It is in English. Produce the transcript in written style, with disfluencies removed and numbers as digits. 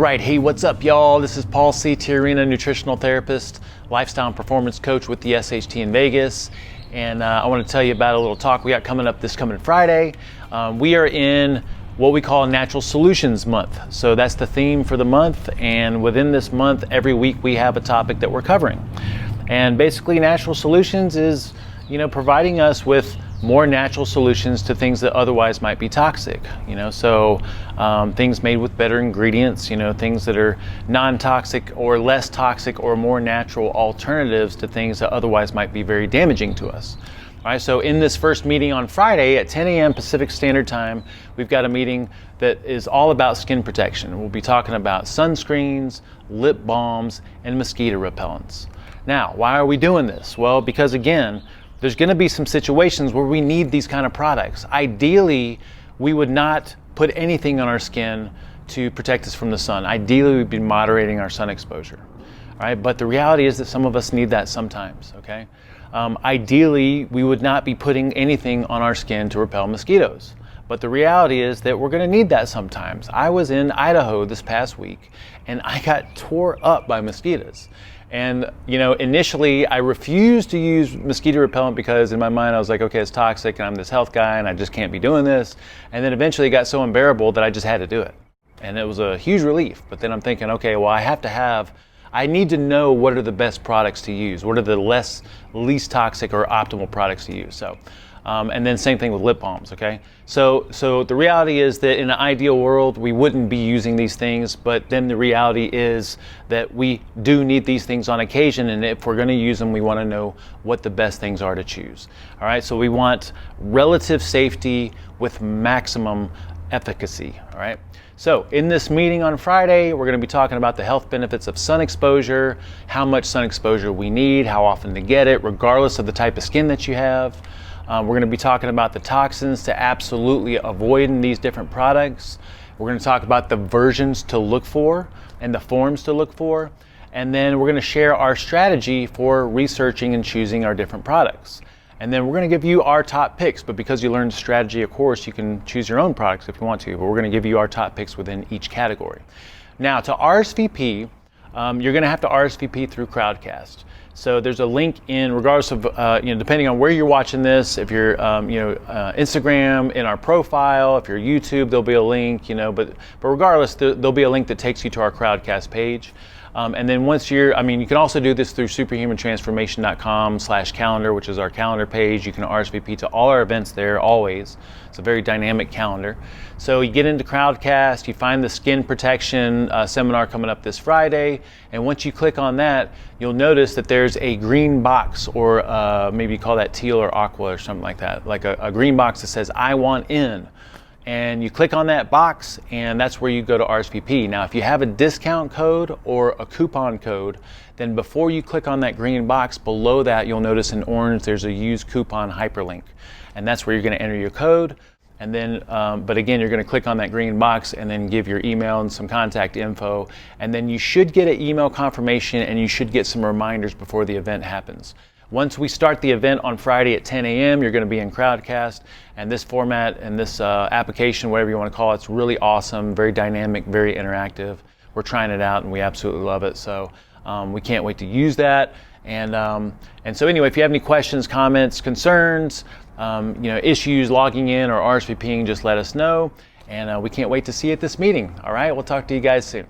right, hey, what's up, y'all? This is Paul C. Tiarina, nutritional therapist, lifestyle and performance coach with the SHT in Vegas. And I want to tell you about a little talk we got coming up this coming Friday. We are in what we call Natural Solutions Month. So that's the theme for the month. And within this month, every week we have a topic that we're covering. And basically Natural Solutions is, providing us with more natural solutions to things that otherwise might be toxic, so things made with better ingredients, things that are non-toxic or less toxic or more natural alternatives to things that otherwise might be very damaging to us. All right, so in this first meeting on Friday at 10 a.m. Pacific Standard Time, we've got a meeting that is all about skin protection. We'll be talking about sunscreens, lip balms, and mosquito repellents. Now, why are we doing this? Well, because again, there's going to be some situations where we need these kind of products. Ideally, we would not put anything on our skin to protect us from the sun. Ideally, we'd be moderating our sun exposure. All right, but the reality is that some of us need that sometimes, okay? Ideally, we would not be putting anything on our skin to repel mosquitoes. But the reality is that we're going to need that sometimes. I was in Idaho this past week and I got tore up by mosquitoes. And initially I refused to use mosquito repellent because in my mind I was like, okay, it's toxic and I'm this health guy and I just can't be doing this. And then eventually it got so unbearable that I just had to do it. And it was a huge relief. But then I'm thinking, okay, well, I need to know what are the best products to use. What are the least toxic or optimal products to use? So, and then same thing with lip balms, okay? So the reality is that in an ideal world, we wouldn't be using these things, but then the reality is that we do need these things on occasion, and if we're gonna use them, we wanna know what the best things are to choose. All right, so we want relative safety with maximum efficacy, all right? So in this meeting on Friday, we're going to be talking about the health benefits of sun exposure, how much sun exposure we need, how often to get it, regardless of the type of skin that you have. We're going to be talking about the toxins to absolutely avoid in these different products. We're going to talk about the versions to look for and the forms to look for. And then we're going to share our strategy for researching and choosing our different products. And then we're going to give you our top picks, but because you learned strategy, of course, you can choose your own products if you want to, but we're going to give you our top picks within each category. Now, to RSVP, you're going to have to RSVP through Crowdcast. So there's a link in, regardless of, depending on where you're watching this, if you're, Instagram, in our profile, if you're YouTube, there'll be a link, but regardless, there'll be a link that takes you to our Crowdcast page. And then once you can also do this through superhumantransformation.com/calendar, which is our calendar page. You can RSVP to all our events there, always. It's a very dynamic calendar. So you get into Crowdcast, you find the skin protection seminar coming up this Friday, and once you click on that, you'll notice that there's a green box, or maybe you call that teal or aqua or something like that, like a green box that says, I want in. And you click on that box, and that's where you go to RSVP. Now, if you have a discount code or a coupon code, then before you click on that green box, below that, you'll notice in orange, there's a use coupon hyperlink. And that's where you're gonna enter your code. And then, but again, you're gonna click on that green box and then give your email and some contact info. And then you should get an email confirmation, and you should get some reminders before the event happens. Once we start the event on Friday at 10 a.m., you're going to be in Crowdcast, and this format and this application, whatever you want to call it, it's really awesome, very dynamic, very interactive. We're trying it out, and we absolutely love it. So we can't wait to use that. And so anyway, if you have any questions, comments, concerns, issues logging in or RSVPing, just let us know. And we can't wait to see you at this meeting. All right, we'll talk to you guys soon.